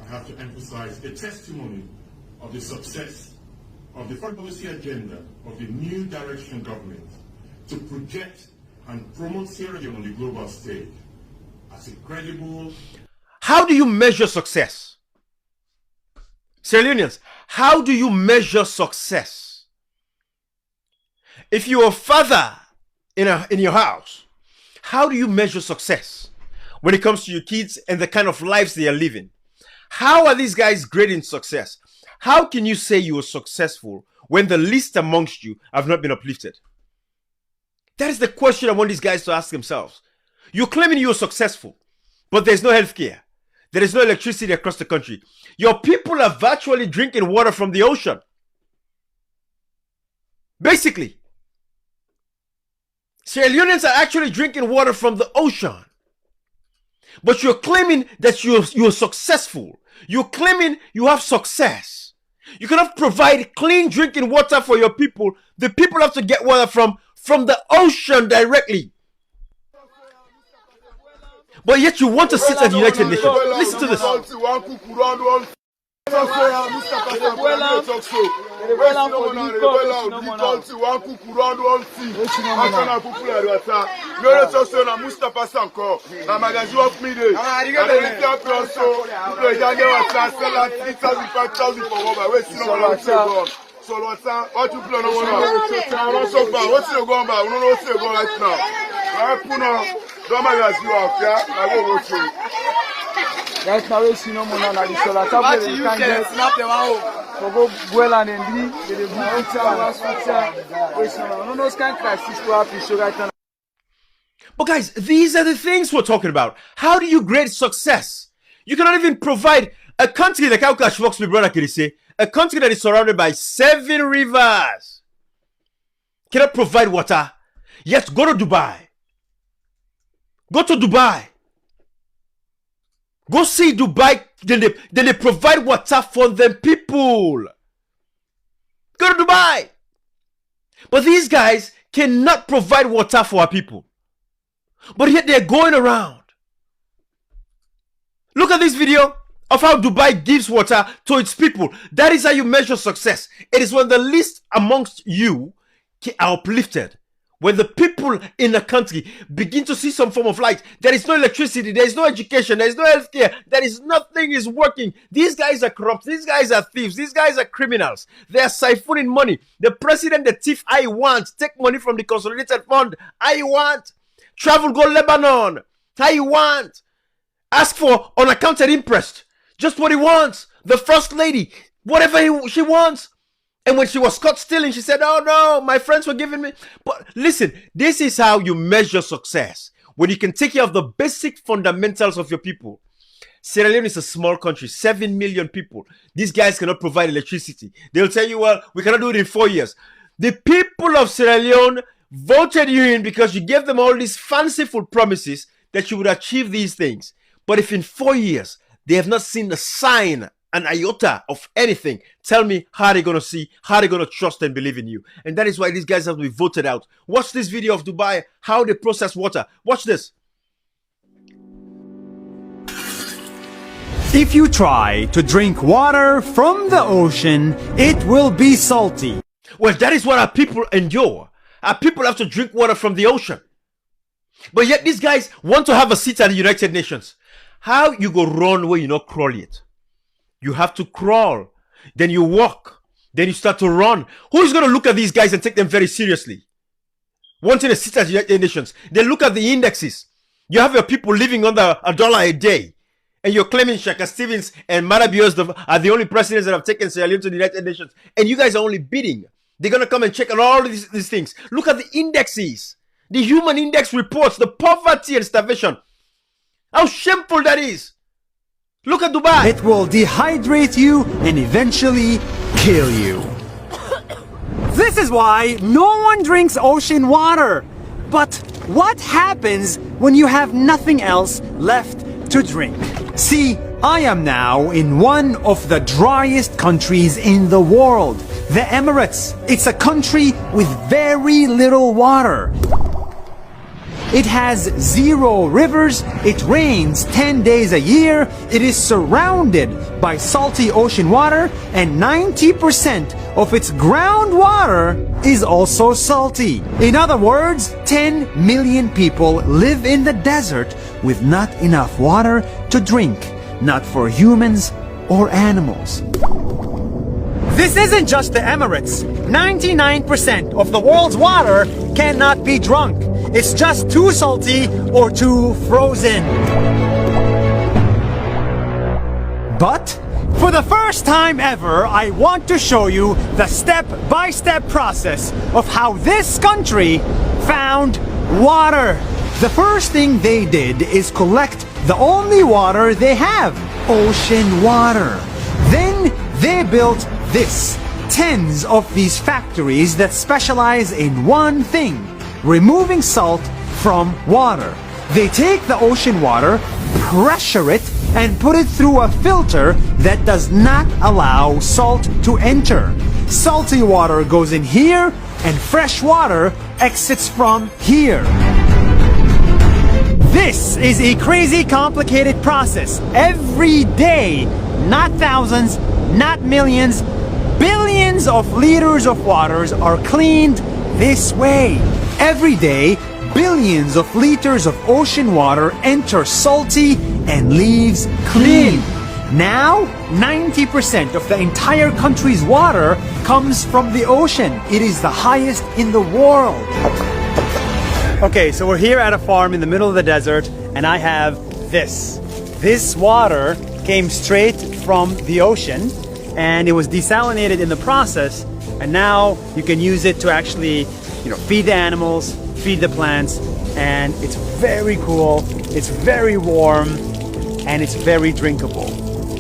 have to emphasize, a testimony of the success of the foreign policy agenda of the new direction government to project and promote Sierra Leone on the global stage as a credible... How do you measure success? Sierra Leoneans, how do you measure success? If you're a father in your house, how do you measure success when it comes to your kids and the kind of lives they are living? How are these guys grading success? How can you say you are successful when the least amongst you have not been uplifted? That is the question I want these guys to ask themselves. You're claiming you're successful, but there's no healthcare. There is no electricity across the country. Your people are virtually drinking water from the ocean. Basically, Sierra Leoneans are actually drinking water from the ocean. But you're claiming that you're successful. You're claiming you have success. You cannot provide clean drinking water for your people. The people have to get water from the ocean directly. But yet you want to sit at the United Nations. Listen to this. But guys, these are the things we're talking about. How do you grade success? You cannot even provide a country like Aukash Vox, my brother Kirise, a country that is surrounded by 7 rivers, cannot provide water. Yet go to Dubai. Go to Dubai. Go see Dubai. Then they provide water for the people. Go to Dubai. But these guys cannot provide water for our people. But yet they're going around. Look at this video of how Dubai gives water to its people. That is how you measure success. It is when the least amongst you are uplifted. When the people in the country begin to see some form of light, there is no electricity, there is no education, there is no healthcare, there is nothing is working. These guys are corrupt, these guys are thieves, these guys are criminals. They are siphoning money. The president, the thief, I want. Take money from the consolidated fund. I want. Travel, go Lebanon. I want. Ask for unaccounted interest. Just what he wants. The first lady, whatever she wants. And when she was caught stealing, she said, oh no, my friends were giving me. But listen, this is how you measure success. When you can take care of the basic fundamentals of your people. Sierra Leone is a small country, 7 million people. These guys cannot provide electricity. They'll tell you, well, we cannot do it in 4 years. The people of Sierra Leone voted you in because you gave them all these fanciful promises that you would achieve these things. But if in 4 years, they have not seen a sign, an iota of anything, tell me how they're going to see, how they're going to trust and believe in you. And that is why these guys have to be voted out. Watch this video of Dubai, how they process water. Watch this. If you try to drink water from the ocean, it will be salty. Well, that is what our people endure. Our people have to drink water from the ocean. But yet these guys want to have a seat at the United Nations. How you go run where you not crawl yet? You have to crawl, then you walk, then you start to run. Who's going to look at these guys and take them very seriously? Wanting a seat at the United Nations. They look at the indexes. You have your people living under $1 a day. And you're claiming Shaka Stevens and Marabios are the only presidents that have taken Sierra Leone to the United Nations. And you guys are only bidding. They're going to come and check on all these things. Look at the indexes. The human index reports, the poverty and starvation. How shameful that is. Look at Dubai. It will dehydrate you and eventually kill you. This is why no one drinks ocean water. But what happens when you have nothing else left to drink? See, I am now in one of the driest countries in the world, the Emirates. It's a country with very little water. It has 0 rivers, it rains 10 days a year, it is surrounded by salty ocean water, and 90% of its groundwater is also salty. In other words, 10 million people live in the desert with not enough water to drink, not for humans or animals. This isn't just the Emirates. 99% of the world's water cannot be drunk. It's just too salty or too frozen. But for the first time ever, I want to show you the step-by-step process of how this country found water. The first thing they did is collect the only water they have, ocean water. Then they built this. Tens of these factories that specialize in one thing, removing salt from water. They take the ocean water, pressure it, and put it through a filter that does not allow salt to enter. Salty water goes in here, and fresh water exits from here. This is a crazy complicated process. Every day, not thousands, not millions, billions of liters of waters are cleaned this way. Every day, billions of liters of ocean water enter salty and leaves clean. Now, 90% of the entire country's water comes from the ocean. It is the highest in the world. Okay, so we're here at a farm in the middle of the desert, and I have this. This water came straight from the ocean, and it was desalinated in the process, and now you can use it to actually, feed the animals, feed the plants, and it's very cool, it's very warm, and it's very drinkable.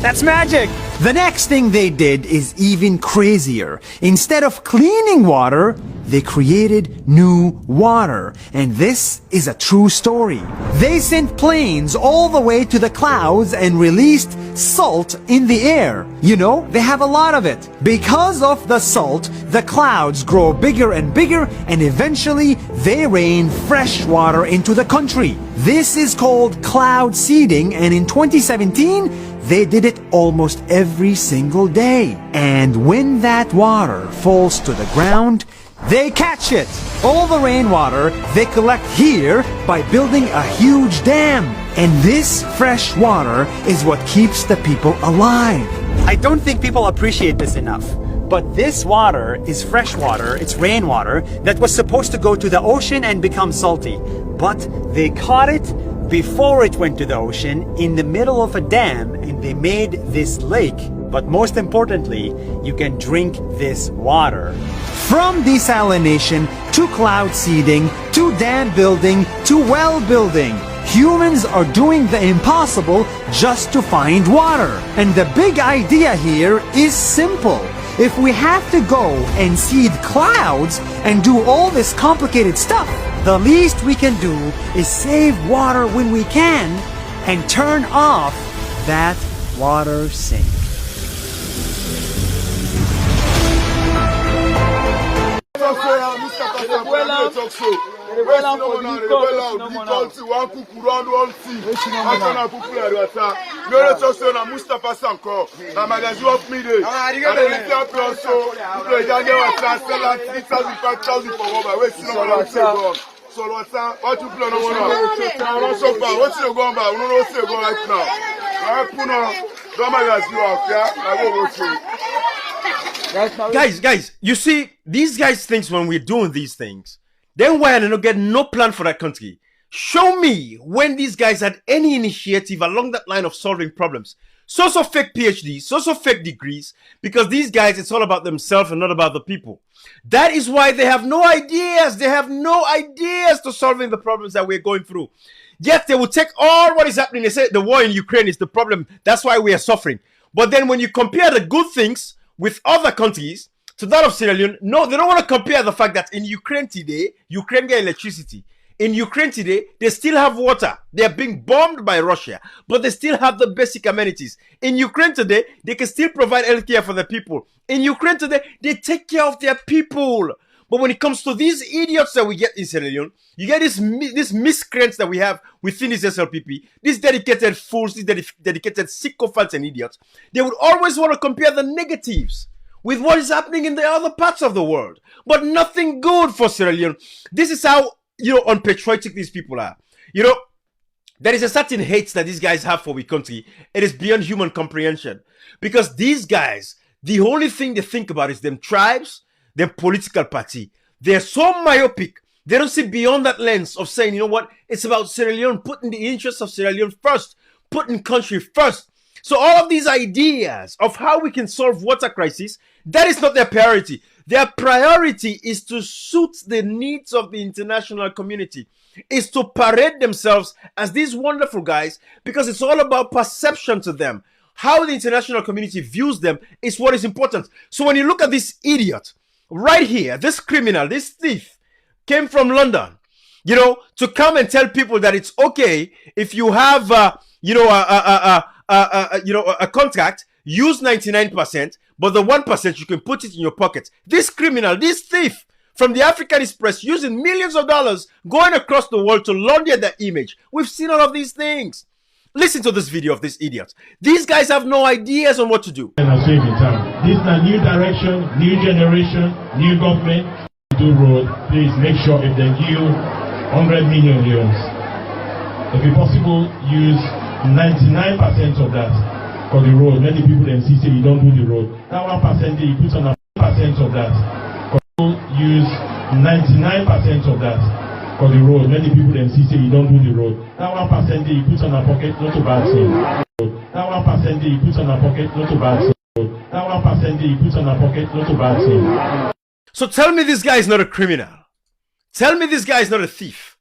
That's magic! The next thing they did is even crazier. Instead of cleaning water, they created new water. And this is a true story. They sent planes all the way to the clouds and released salt in the air. They have a lot of it. Because of the salt, the clouds grow bigger and bigger, and eventually they rain fresh water into the country. This is called cloud seeding, and in 2017, they did it almost every single day. And when that water falls to the ground, they catch it. All the rainwater they collect here by building a huge dam. And this fresh water is what keeps the people alive. I don't think people appreciate this enough. But this water is fresh water, it's rainwater, that was supposed to go to the ocean and become salty. But they caught it before it went to the ocean in the middle of a dam, and they made this lake. But most importantly, you can drink this water. From desalination to cloud seeding to dam building to well building, humans are doing the impossible just to find water. And the big idea here is simple. If we have to go and seed clouds and do all this complicated stuff, the least we can do is save water when we can and turn off that water sink. Guys, you see, these guys think when we're doing these things, then why they don't get no plan for that country? Show me when these guys had any initiative along that line of solving problems. So fake PhDs, so fake degrees, because these guys, it's all about themselves and not about the people. That is why they have no ideas. They have no ideas to solving the problems that we're going through. Yet they will take all what is happening. They say the war in Ukraine is the problem. That's why we are suffering. But then when you compare the good things with other countries to that of Sierra Leone, no, they don't want to compare the fact that in Ukraine today, Ukraine get electricity. In Ukraine today, they still have water. They are being bombed by Russia, but they still have the basic amenities. In Ukraine today, they can still provide healthcare for the people. In Ukraine today, they take care of their people. But when it comes to these idiots that we get in Sierra Leone, you get these miscreants that we have within this SLPP, these dedicated fools, these dedicated sycophants and idiots. They would always want to compare the negatives with what is happening in the other parts of the world. But nothing good for Sierra Leone. This is how, unpatriotic these people are. There is a certain hate that these guys have for the country. It is beyond human comprehension. Because these guys, the only thing they think about is them tribes, their political party. They're so myopic. They don't see beyond that lens of saying, you know what? It's about Sierra Leone, putting the interests of Sierra Leone first, putting country first. So all of these ideas of how we can solve water crisis, that is not their priority. Their priority is to suit the needs of the international community, is to parade themselves as these wonderful guys, because it's all about perception to them. How the international community views them is what is important. So when you look at this idiot right here, this criminal, this thief came from London, to come and tell people that it's okay if you have, a contract, use 99%, but the 1% you can put it in your pocket. This criminal, this thief from the African Express, using millions of dollars, going across the world to launder their image. We've seen all of these things. Listen to this video of this idiot. These guys have no ideas on what to do. This is a new direction, new generation, new government. Do road, please make sure if they give 100 million euros, if it's possible, use 99% of that for the road. Many people then say you don't do the road. That 1% you put on a percent of that. Use 99% of that for the road. Many people then say you don't do the road. That 1% you put on a pocket, not a bad thing. That 1% you put on a pocket, not a bad thing. That 1% you put on a pocket, not a bad thing. So tell me this guy is not a criminal. Tell me this guy is not a thief.